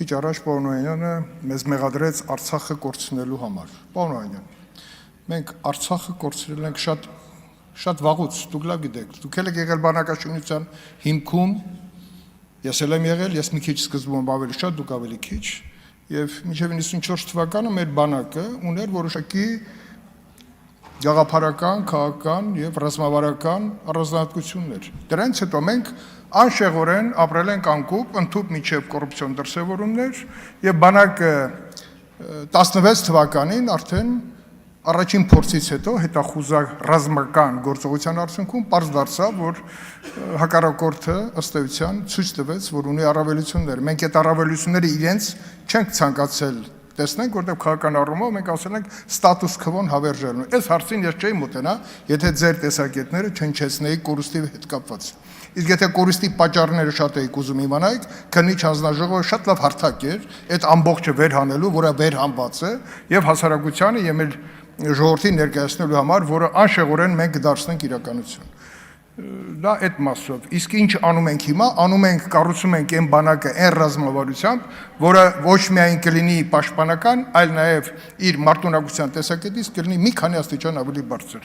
քիչ առաջ պարոն Օհանյանը մեզ մեղադրեց Արցախը կորցնելու համար։ Պարոն Օհանյան, մենք Արցախը կորցրել ենք շատ վաղուց, դուք լավ գիտեք, դուք եք եղել բանակաշինության հիմքում, ես էլ եմ եղել, ես մի քիչ սկզբում ավելի շատ, դուք ավելի քիչ, եւ մինչեւ 94 թվականը մեր բանակը ուներ որոշակի գաղափարական, քաղաքական եւ ռազմավարական առանձնահատկություններ։ Դրանից հետո մենք անշեղորեն ապրել ենք անկուպ, ընդཐུպ միջև կոռուպցիոն դրսևորումներ եւ բանակը 16 թվականին արդեն առաջին փորձից հետո հետախուզակ ռազմական գործողության արդյունքում պարզ դարձավ, որ հակառակորդը ըստ էության ցույց տվեց, որ ունի առավելություններ։ Մենք այդ առավելությունները իրենց չենք ցանկացել տեսնենք, որտեղ քաղաքական առումով մենք ասել ենք ստատուս քվոն հավերժելու։ Այս հարցին ես չէի մոտենա, եթե ձեր տեսակետները չնչեցնեի կորուստի հետ կապված։ Իսկ եթե կորուստի պատճառները շատ էիք ուզում իմանայիք, քննիչ հանձնաժողովը շատ լավ հարթակ էր այդ ամբողջը վերհանելու, որը վերհանված է, եւ հասարակությանը եւ մեր ժողովրդին ներկայացնելու համար, որը անշեղորեն մենք դարձնենք իրականություն։ Դա այդ մասով։ Իսկ ինչ անում ենք հիմա, անում ենք, կառուցում ենք այն բանակը այն ռազմավարությամբ, որը ոչ միայն կլինի պաշտպանական, այլ նաև իր մարտունակության տեսակետից կլինի մի քանի աստիճան ավելի բարձր։